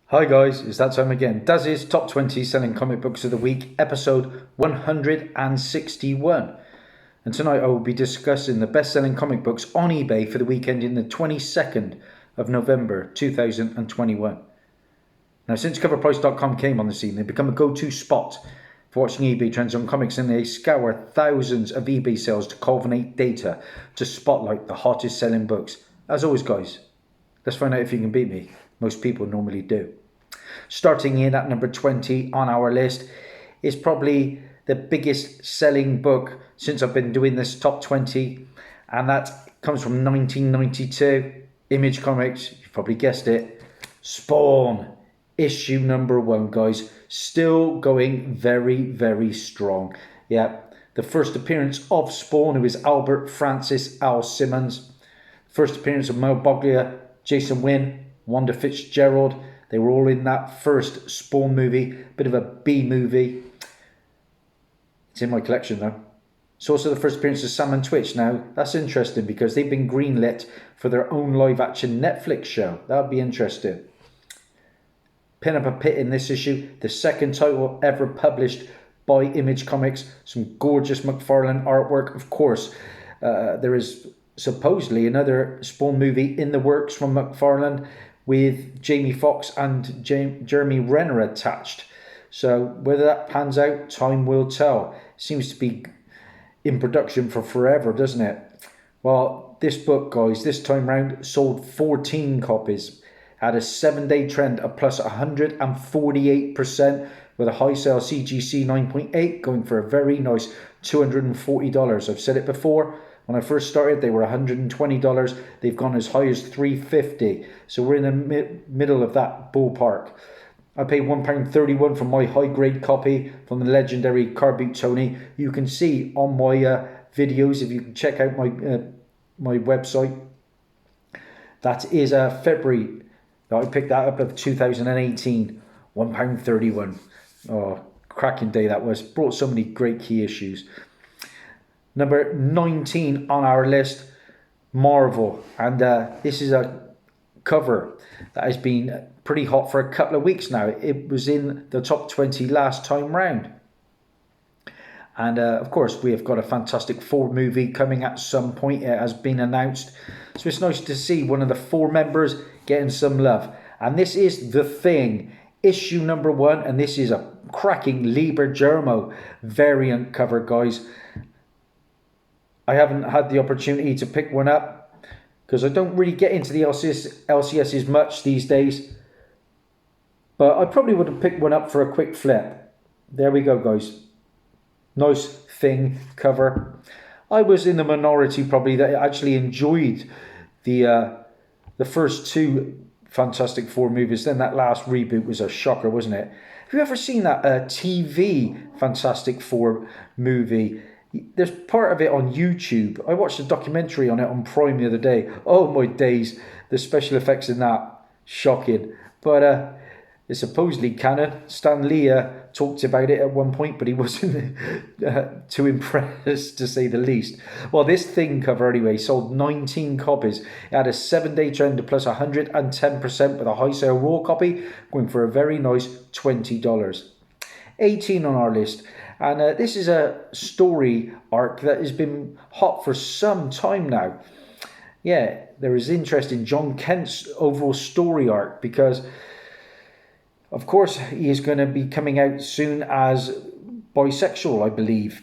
Hi guys, it's that time again. Dazzie's Top 20 Selling Comic Books of the Week, episode 161. And tonight I will be discussing the best-selling comic books on eBay for the weekend in the 22nd of November 2021. Now, since CoverPrice.com came on the scene, they've become a go-to spot for watching eBay trends on comics, and they scour thousands of eBay sales to culminate data to spotlight the hottest selling books. As always guys, let's find out if you can beat me. Most people normally do. Starting in at number 20 on our list is probably the biggest selling book since I've been doing this top 20, and that comes from 1992. Image Comics, you've probably guessed it, Spawn, issue number 1, guys. Still going very, very strong. Yeah, the first appearance of Spawn, who is Albert Francis Al Simmons. First appearance of Mel Boglia, Jason Wynn, Wanda Fitzgerald. They were all in that first Spawn movie. Bit of a B movie. It's in my collection though. It's also the first appearance of Sam and Twitch. Now, that's interesting because they've been greenlit for their own live-action Netflix show. That would be interesting. Pin Up a Pit in this issue. The second title ever published by Image Comics. Some gorgeous McFarlane artwork. Of course, there is supposedly another Spawn movie in the works from McFarlane, with Jamie Foxx and Jeremy Renner attached. So whether that pans out, time will tell. Seems to be in production for forever, doesn't it? Well, this book, guys, this time round sold 14 copies. Had a 7-day trend of plus 148%, with a high sale CGC 9.8 going for a very nice $240. I've said it before. When I first started, they were $120. They've gone as high as $350. So we're in the middle of that ballpark. I paid £1.31 for my high-grade copy from the legendary Car Boot Tony. You can see on my videos, if you can check out my website, that is February that I picked that up of 2018. £1.31. Oh, cracking day that was. Brought so many great key issues. Number 19 on our list, Marvel. And this is a cover that has been pretty hot for a couple of weeks now. It was in the top 20 last time round. And of course, we have got a Fantastic Four movie coming at some point. It has been announced. So it's nice to see one of the 4 members getting some love. And this is The Thing, issue number 1. And this is a cracking Liber Germo variant cover, guys. I haven't had the opportunity to pick one up because I don't really get into the LCSs much these days. But I probably would have picked one up for a quick flip. There we go, guys. Nice Thing cover. I was in the minority probably that actually enjoyed the first 2 Fantastic Four movies. Then that last reboot was a shocker, wasn't it? Have you ever seen that TV Fantastic Four movie? There's part of it on YouTube. I watched a documentary on it on Prime the other day. Oh my days, the special effects in that, shocking. But it's supposedly Kanan. Stan Lee talked about it at one point, but he wasn't too impressed, to say the least. Well, this Thing cover anyway sold 19 copies. It had a 7-day trend of plus 110%, with a high sale raw copy going for a very nice $20. 18 on our list. And this is a story arc that has been hot for some time now. Yeah, there is interest in John Kent's overall story arc because, of course, he is going to be coming out soon as bisexual, I believe.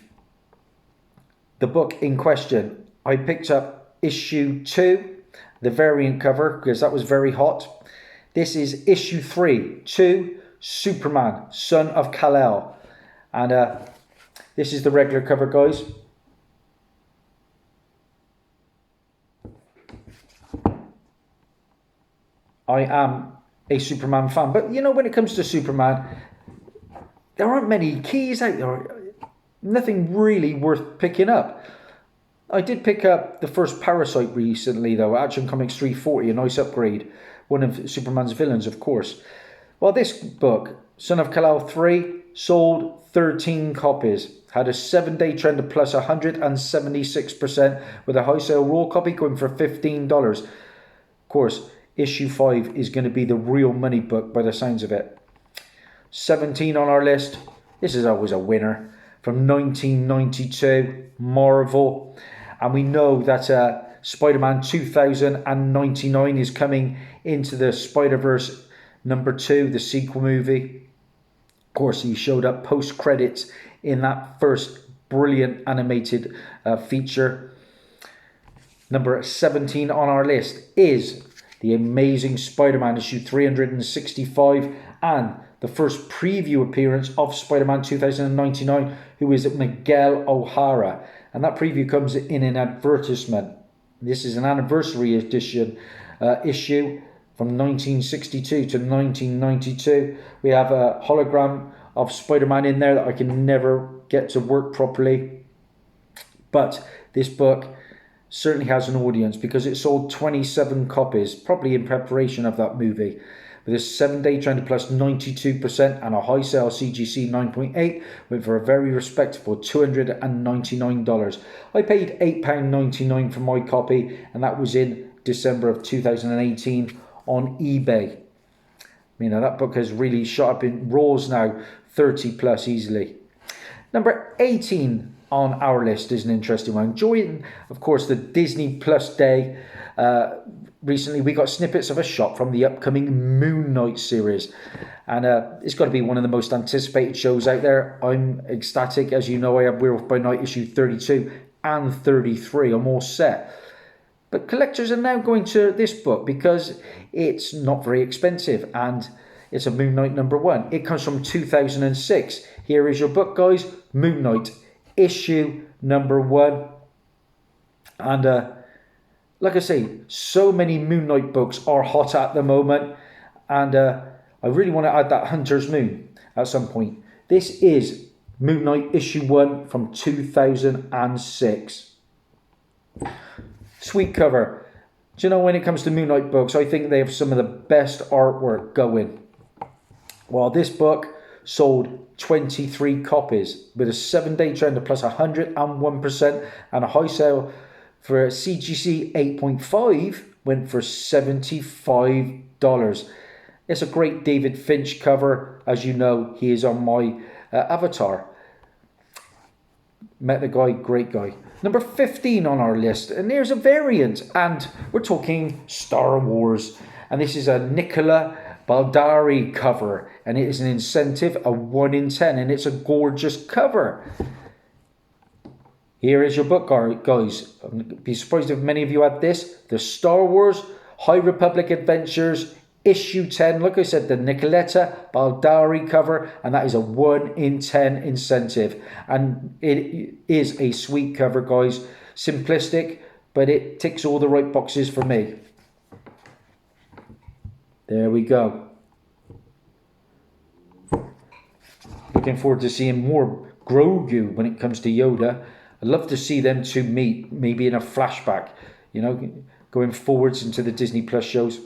The book in question, I picked up issue 2, the variant cover, because that was very hot. This is issue 3, 2, Superman, Son of Kal-El. And this is the regular cover, guys. I am a Superman fan, but you know, when it comes to Superman, there aren't many keys out there. Nothing really worth picking up. I did pick up the first Parasite recently, though. Action Comics 340, a nice upgrade. One of Superman's villains, of course. Well, this book, Son of Kal-El 3, sold 13 copies. Had a 7-day trend of plus 176%, with a high sale raw copy going for $15. Of course, issue 5 is going to be the real money book by the sounds of it. 17 on our list. This is always a winner. From 1992, Marvel. And we know that Spider-Man 2099 is coming into the Spider-Verse #2, the sequel movie. Of course, he showed up post-credits in that first brilliant animated feature. Number 17 on our list is The Amazing Spider-Man issue 365 and the first preview appearance of Spider-Man 2099, who is Miguel O'Hara. And that preview comes in an advertisement. This is an anniversary edition issue from 1962 to 1992. We have a hologram of Spider-Man in there that I can never get to work properly. But this book certainly has an audience because it sold 27 copies, probably in preparation of that movie. With a 7-day trend plus 92% and a high sale CGC 9.8, went for a very respectable $299. I paid £8.99 for my copy, and that was in December of 2018 on eBay. You know, that book has really shot up in Raws now, 30 plus easily. Number 18 on our list is an interesting one. Enjoying, of course, the Disney Plus Day. Recently, we got snippets of a shot from the upcoming Moon Knight series. And it's got to be one of the most anticipated shows out there. I'm ecstatic. As you know, I have Werewolf by Night issue 32 and 33. I'm all set. But collectors are now going to this book because it's not very expensive. And it's a Moon Knight #1. It comes from 2006. Here is your book, guys. Moon Knight issue #1. And like I say, so many Moon Knight books are hot at the moment. And I really want to add that Hunter's Moon at some point. This is Moon Knight issue 1 from 2006. Sweet cover. Do you know, when it comes to Moon Knight books, I think they have some of the best artwork going. Well, this book sold 23 copies with a 7-day trend of plus 101% and a high sale for a CGC 8.5 went for $75. It's a great David Finch cover. As you know, he is on my avatar. Met the guy, great guy. Number 15 on our list, and there's a variant, and we're talking Star Wars. And this is a Nicola Baldari cover, and it is an incentive, a 1 in 10, and it's a gorgeous cover. Here is your book, guys. I'd be surprised if many of you had this. The Star Wars High Republic Adventures issue 10. Like I said, the Nicoletta Baldari cover, and that is a 1 in 10 incentive. And it is a sweet cover, guys. Simplistic, but it ticks all the right boxes for me. There we go. Looking forward to seeing more Grogu when it comes to Yoda. I'd love to see them two meet, maybe in a flashback, you know, going forwards into the Disney Plus shows.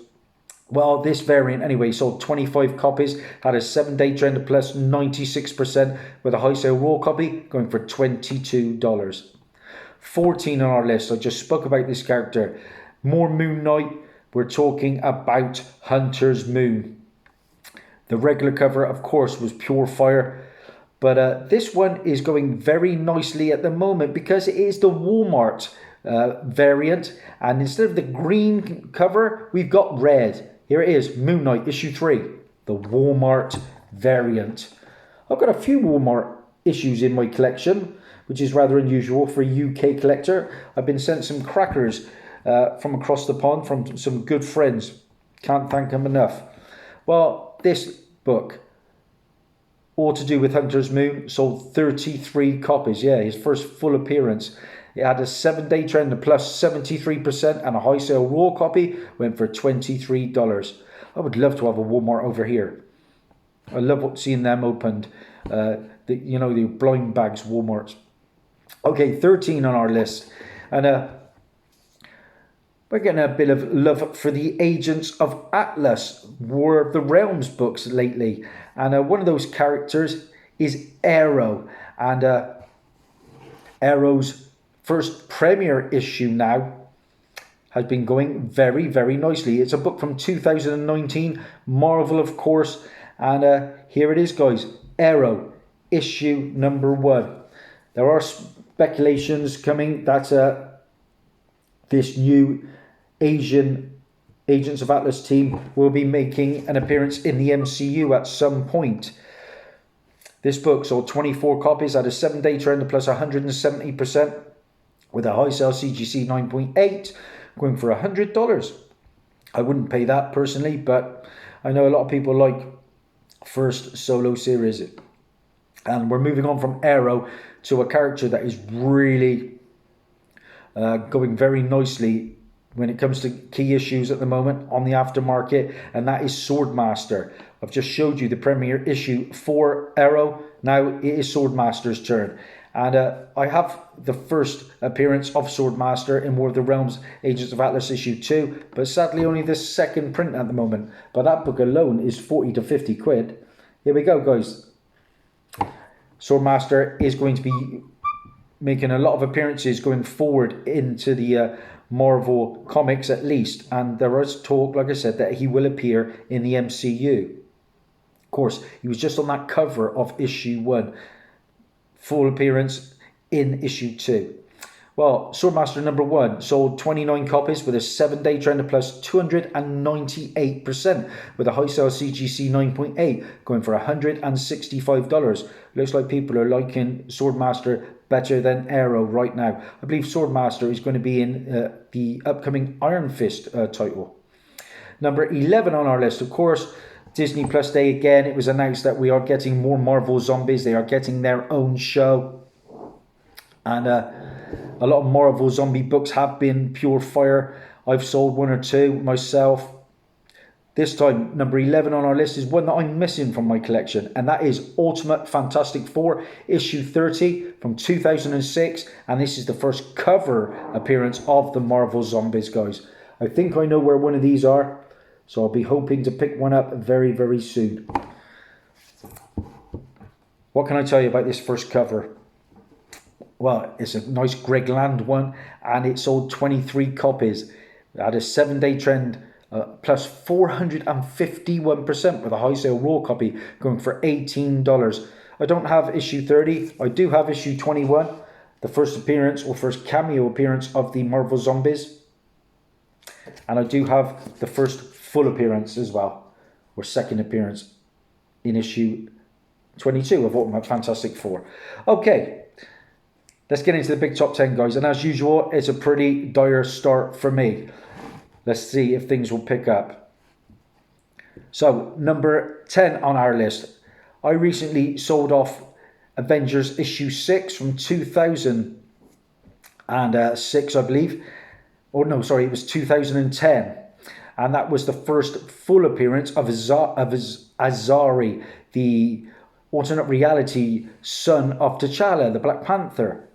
Well, this variant anyway sold 25 copies, had a 7-day trend of plus 96% with a high sale raw copy going for $22. 14 on our list. I just spoke about this character. More Moon Knight. We're talking about Hunter's Moon. The regular cover, of course, was Pure Fire. But this one is going very nicely at the moment because it is the Walmart variant. And instead of the green cover, we've got red. Here it is, Moon Knight issue 3, the Walmart variant. I've got a few Walmart issues in my collection, which is rather unusual for a UK collector. I've been sent some crackers from across the pond from some good friends. Can't thank them enough. Well, this book, all to do with Hunter's Moon, sold 33 copies. Yeah, his first full appearance. It had a 7-day trend of plus 73% and a high sale raw copy went for $23. I would love to have a Walmart over here. I love seeing them opened. The blind bags Walmarts. Okay, 13 on our list. And we're getting a bit of love for the Agents of Atlas, War of the Realms books lately. And one of those characters is Arrow. And Arrow's first premiere issue now has been going very, very nicely. It's a book from 2019, Marvel, of course. And here it is, guys. Arrow, issue number 1. There are speculations coming that this new Asian Agents of Atlas team will be making an appearance in the MCU at some point. This book sold 24 copies at a 7-day trend of plus 170%, with a high sale CGC 9.8, going for $100. I wouldn't pay that personally, but I know a lot of people like first solo series. And we're moving on from Arrow to a character that is really going very nicely when it comes to key issues at the moment on the aftermarket, and that is Swordmaster. I've just showed you the premiere issue for Arrow. Now it is Swordmaster's turn. And I have the first appearance of Swordmaster in War of the Realms Agents of Atlas issue 2, but sadly only the second print at the moment. But that book alone is 40 to 50 quid. Here we go, guys. Swordmaster is going to be making a lot of appearances going forward into the Marvel comics at least. And there is talk, like I said, that he will appear in the MCU. Of course, he was just on that cover of issue 1. Full appearance in issue 2. Well, Swordmaster number 1 sold 29 copies with a 7-day trend of plus 298%, with a high sale CGC 9.8 going for $165. Looks like people are liking Swordmaster better than Arrow right now. I believe Swordmaster is going to be in the upcoming Iron Fist title. Number 11 on our list, of course, Disney Plus Day again. It was announced that we are getting more Marvel Zombies. They are getting their own show. And a lot of Marvel Zombie books have been pure fire. I've sold 1 or 2 myself. This time, number 11 on our list is one that I'm missing from my collection. And that is Ultimate Fantastic Four, issue 30 from 2006. And this is the first cover appearance of the Marvel Zombies, guys. I think I know where one of these are. So I'll be hoping to pick one up very, very soon. What can I tell you about this first cover? Well, it's a nice Greg Land one, and it sold 23 copies. It had a 7-day trend, plus 451%, with a high sale raw copy going for $18. I don't have issue 30. I do have issue 21, the first appearance or first cameo appearance of the Marvel Zombies. And I do have the first full appearance as well, or second appearance in issue 22 of Ultimate Fantastic Four. Okay, let's get into the big top 10, guys. And as usual, it's a pretty dire start for me. Let's see if things will pick up. So, number 10 on our list. I recently sold off Avengers Issue 6 from 2006, I believe. Oh no, sorry, it was 2010. And that was the first full appearance of Azari, the alternate reality son of T'Challa, the Black Panther.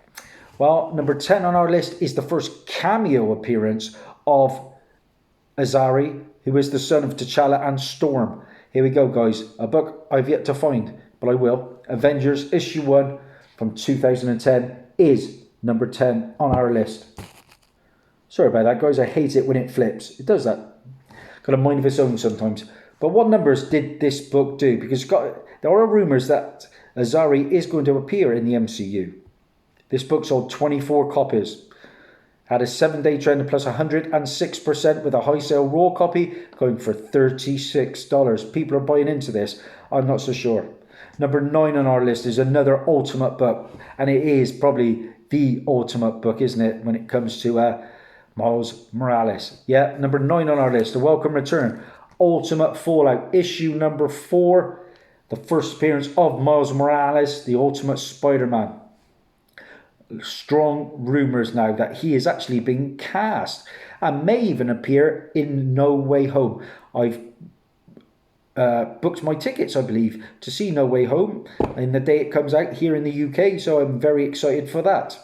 Well, number 10 on our list is the first cameo appearance of Azari, who is the son of T'Challa and Storm. Here we go, guys. A book I've yet to find, but I will. Avengers Issue 1 from 2010 is number 10 on our list. Sorry about that, guys. I hate it when it flips. It does that. Got a mind of its own sometimes. But what numbers did this book do? Because there are rumours that Azari is going to appear in the MCU. This book sold 24 copies. Had a 7-day trend of plus 106%, with a high sale raw copy going for $36. People are buying into this. I'm not so sure. Number 9 on our list is another Ultimate book. And it is probably the Ultimate book, isn't it, when it comes to Miles Morales. Yeah, number 9 on our list, a welcome return. Ultimate Fallout, issue number 4. The first appearance of Miles Morales, the Ultimate Spider-Man. Strong rumours now that he is actually being cast and may even appear in No Way Home. I've booked my tickets, I believe, to see No Way Home in the day it comes out here in the UK, so I'm very excited for that.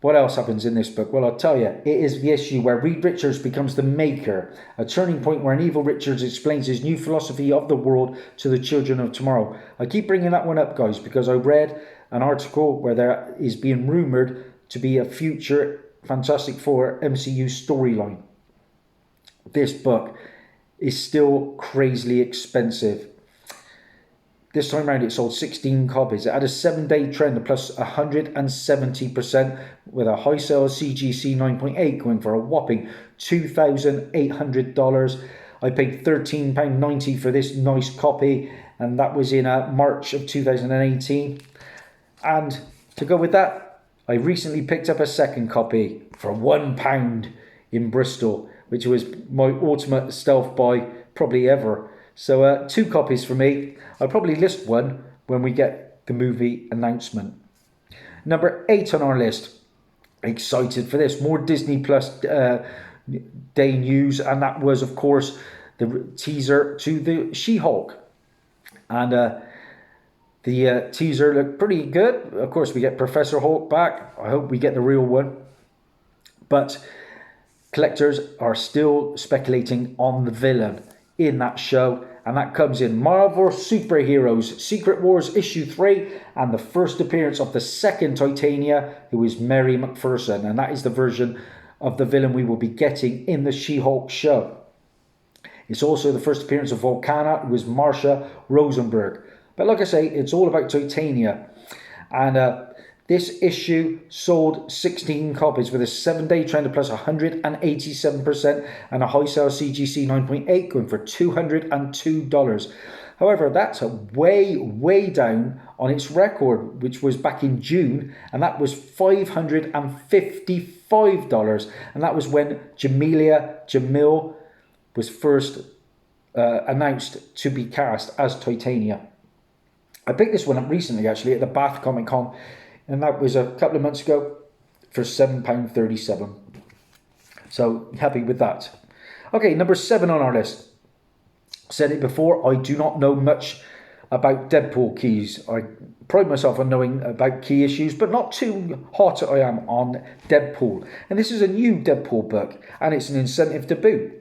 What else happens in this book? Well, I'll tell you. It is the issue where Reed Richards becomes the Maker, a turning point where an evil Richards explains his new philosophy of the world to the children of tomorrow. I keep bringing that one up, guys, because I read an article where there is being rumoured to be a future Fantastic Four MCU storyline. This book is still crazily expensive. This time around it sold 16 copies. It had a 7-day trend of plus 170% with a high sale CGC 9.8 going for a whopping $2,800. I paid £13.90 for this nice copy, and that was in March of 2018. And to go with that, I recently picked up a second copy for £1 in Bristol, which was my ultimate stealth buy probably ever. So 2 copies for me. I'll probably list one when we get the movie announcement. Number 8 on our list. Excited for this. More Disney Plus Day news. And that was, of course, the teaser to the She-Hulk. And the teaser looked pretty good. Of course, we get Professor Hulk back. I hope we get the real one. But collectors are still speculating on the villain in that show, and that comes in Marvel Superheroes Secret Wars issue 3 and the first appearance of the second Titania, who is Mary McPherson, and that is the version of the villain we will be getting in the She-Hulk show. It's also the first appearance of Volcana, who is Marsha Rosenberg. But like I say, it's all about Titania, and this issue sold 16 copies with a 7-day trend of plus 187% and a high sale CGC 9.8 going for $202. However, that's way down on its record, which was back in June, and that was $555. And that was when Jamelia Jamil was first announced to be cast as Titania. I picked this one up recently, actually, at the Bath Comic Con, and that was a couple of months ago for £7.37. So happy with that. Okay, number 7 on our list. Said it before, I do not know much about Deadpool keys. I pride myself on knowing about key issues, but not too hot I am on Deadpool. And this is a new Deadpool book, and it's an incentive to boot.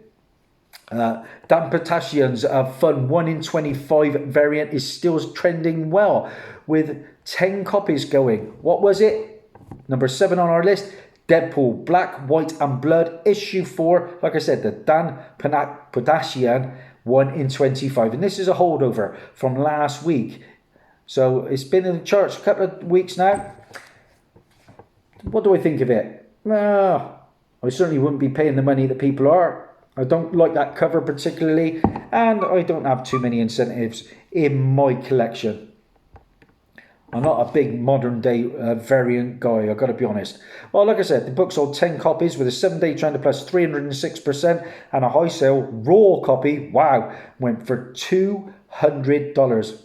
Dan Potashian's fun 1 in 25 variant is still trending well, with 10 copies going. What was it? Number 7 on our list, Deadpool Black, White and Blood issue 4. Like I said, the Dan Potashian 1 in 25. And this is a holdover from last week. So it's been in the charts a couple of weeks now. What do I think of it? I certainly wouldn't be paying the money that people are. I don't like that cover particularly, and I don't have too many incentives in my collection. I'm not a big modern day variant guy, I've got to be honest. Well, like I said, the book sold 10 copies with a 7-day trend of plus 306% and a high sale raw copy, wow, went for $200.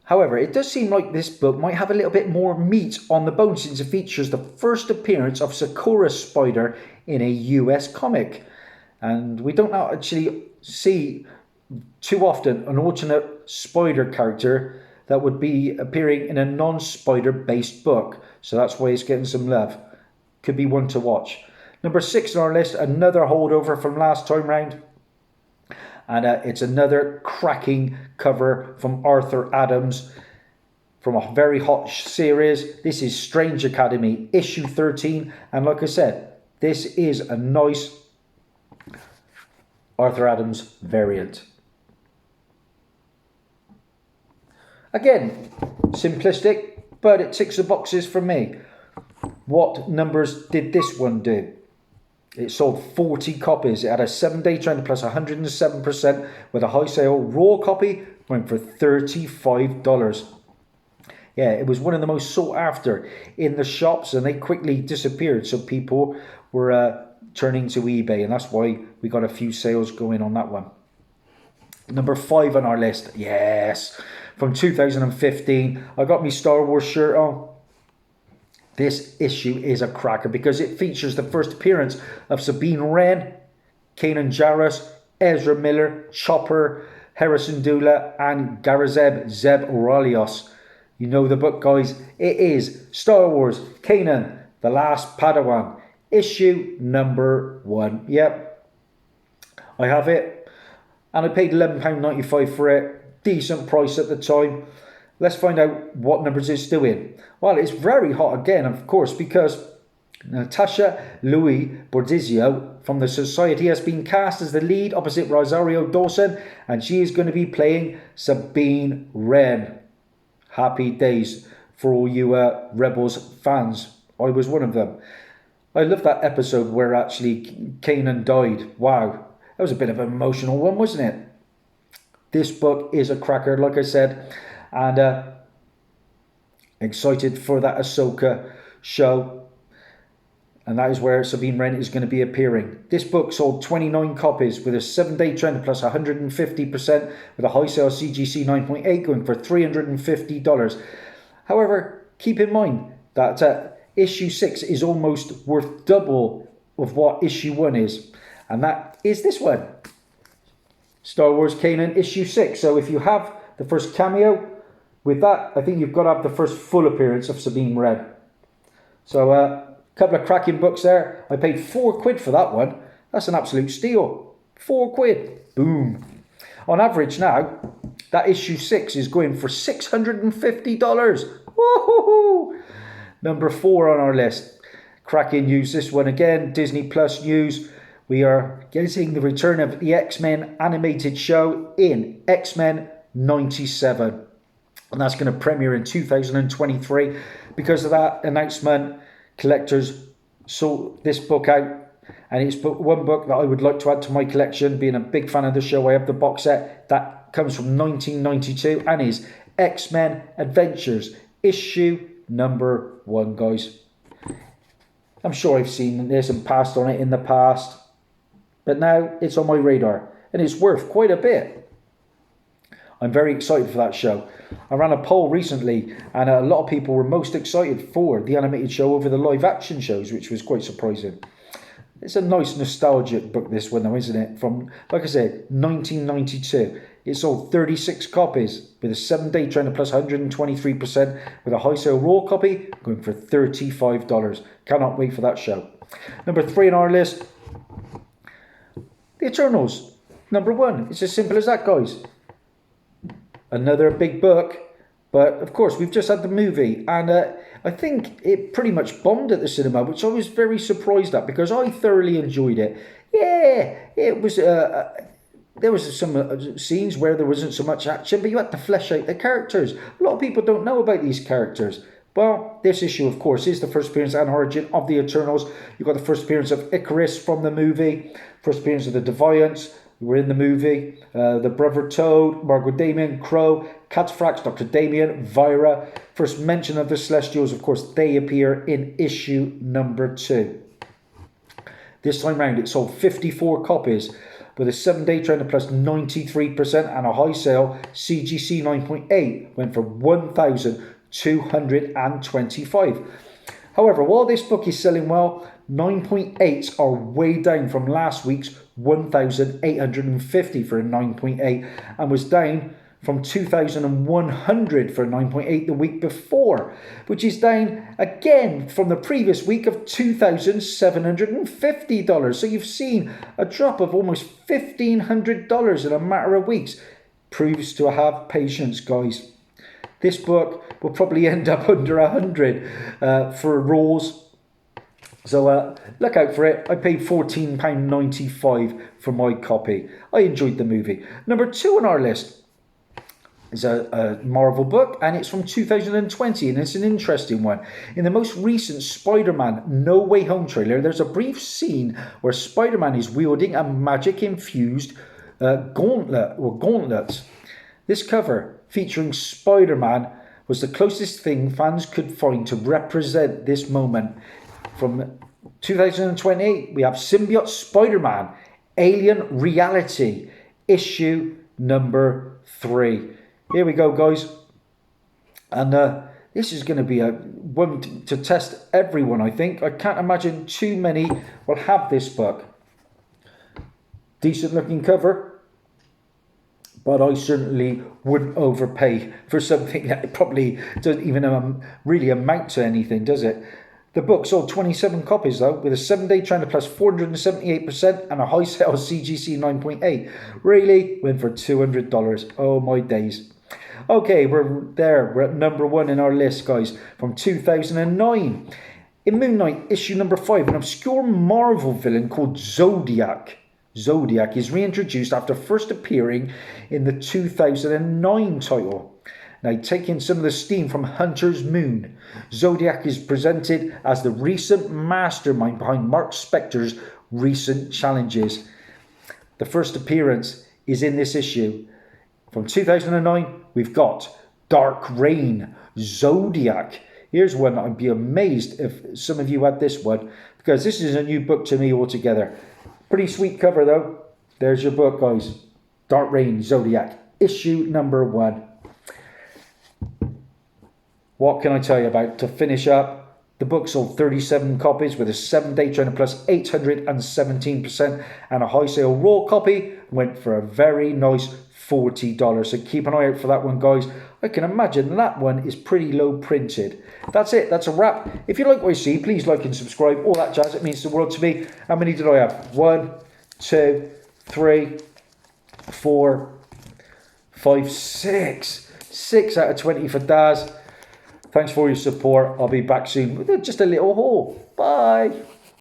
However, it does seem like this book might have a little bit more meat on the bone since it features the first appearance of Sakura Spider in a US comic. And we don't actually see too often an alternate Spider character that would be appearing in a non-Spider based book. So that's why it's getting some love. Could be one to watch. Number 6 on our list, another holdover from last time round. And it's another cracking cover from Arthur Adams from a very hot series. This is Strange Academy, issue 13. And like I said, this is a nice Arthur Adams variant. Again, simplistic, but it ticks the boxes for me. What numbers did this one do? It sold 40 copies. It had a 7-day trend plus 107% with a high sale. Raw copy went for $35. Yeah, it was one of the most sought after in the shops, and they quickly disappeared. So people were turning to eBay, and that's why we got a few sales going on that one. Number 5 on our list. Yes, from 2015. I got my Star Wars shirt on. This issue is a cracker because it features the first appearance of Sabine Wren, Kanan Jarrus, Ezra Miller, Chopper, Harrison Dula, and Garazeb Zeb Oralios. You know the book, guys. It is Star Wars Kanan, The Last Padawan, issue number 1. Yep, I have it, and I paid £11.95 for it. Decent price at the time. Let's find out what numbers it's doing. Well, it's very hot again, of course, because Natasha Louis Bordizio from the Society has been cast as the lead opposite Rosario Dawson, and she is going to be playing Sabine Wren. Happy days for all you Rebels fans. I was one of them. I love that episode where actually Kanan died. Wow, that was a bit of an emotional one, wasn't it? This book is a cracker, like I said, and excited for that Ahsoka show. And that is where Sabine Wren is going to be appearing. This book sold 29 copies with a 7-day trend plus 150% with a high sale CGC 9.8 going for $350. However, keep in mind that issue 6 is almost worth double of what issue 1 is. And that is this one. Star Wars Kanan issue 6. So if you have the first cameo, with that, I think you've got to have the first full appearance of Sabine Wren. So, couple of cracking books there. I paid £4 for that one. That's an absolute steal. £4. Boom. On average now, that issue 6 is going for $650. Woohoo! Number 4 on our list. Cracking news. This one again, Disney Plus news. We are getting the return of the X-Men animated show in X-Men 97. And that's going to premiere in 2023. Because of that announcement, collectors sought this book out, and it's one book that I would like to add to my collection. Being a big fan of the show, I have the box set that comes from 1992 and is X-Men Adventures issue number 1, guys. I'm sure I've seen this and passed on it in the past, but now it's on my radar and it's worth quite a bit. I'm very excited for that show. I ran a poll recently and a lot of people were most excited for the animated show over the live action shows, which was quite surprising. It's a nice nostalgic book, this one though, isn't it? From, like I said, 1992. It sold 36 copies with a 7-day trend of plus 123% with a high sale raw copy going for $35. Cannot wait for that show. Number 3 on our list, The Eternals. Number 1. It's as simple as that, guys. Another big book, but of course we've just had the movie, and I think it pretty much bombed at the cinema, which I was very surprised at because I thoroughly enjoyed it. Yeah, it was. There was some scenes where there wasn't so much action, but you had to flesh out the characters. A lot of people don't know about these characters. Well, this issue, of course, is the first appearance and origin of the Eternals. You've got the first appearance of Icarus from the movie, first appearance of the Deviants, who were in the movie, the Brother Toad, Margot Damien, Crow, Catafrax, Dr. Damien, Vira. First mention of the Celestials, of course, they appear in issue number 2. This time round, it sold 54 copies with a 7-day trend of plus 93% and a high sale. CGC 9.8 went for $1,225. However, while this book is selling well, 9.8s are way down from last week's 1,850 for a 9.8 and was down from 2,100 for a 9.8 the week before, which is down again from the previous week of $2,750. So you've seen a drop of almost $1,500 in a matter of weeks. Proves to have patience, guys. This book will probably end up under 100 for Raws. So look out for it. I paid £14.95 for my copy. I enjoyed the movie. Number 2 on our list is a Marvel book, and it's from 2020, and it's an interesting one. In the most recent Spider-Man No Way Home trailer, there's a brief scene where Spider-Man is wielding a magic-infused gauntlets. This cover, featuring Spider-Man, was the closest thing fans could find to represent this moment. From 2028, we have Symbiote Spider-Man, Alien Reality, issue number 3. Here we go, guys. And this is going to be a one to test everyone, I think. I can't imagine too many will have this book. Decent looking cover, but I certainly wouldn't overpay for something that probably doesn't even really amount to anything, does it? The book sold 27 copies though, with a 7-day trend of plus 478% and a high sale CGC 9.8. Really went for $200. Oh my days. Okay, we're there. We're at number 1 in our list, guys, from 2009. In Moon Knight, issue number 5, an obscure Marvel villain called Zodiac. Zodiac is reintroduced after first appearing in the 2009 title. Now, taking some of the steam from Hunter's Moon, Zodiac is presented as the recent mastermind behind Mark Spector's recent challenges. The first appearance is in this issue. From 2009, we've got Dark Reign, Zodiac. Here's one I'd be amazed if some of you had this one, because this is a new book to me altogether. Pretty sweet cover though. There's your book, guys. Dark Reign, Zodiac, issue number 1. What can I tell you about? To finish up, the book sold 37 copies with a 7-day trend plus 817%, and a high sale raw copy went for a very nice $40. So keep an eye out for that one, guys. I can imagine that one is pretty low printed. That's it. That's a wrap. If you like what you see, please like and subscribe. All that jazz. It means the world to me. How many did I have? 1, 2, 3, 4, 5, 6. 6 out of 20 for Daz. Thanks for your support. I'll be back soon with just a little haul. Bye.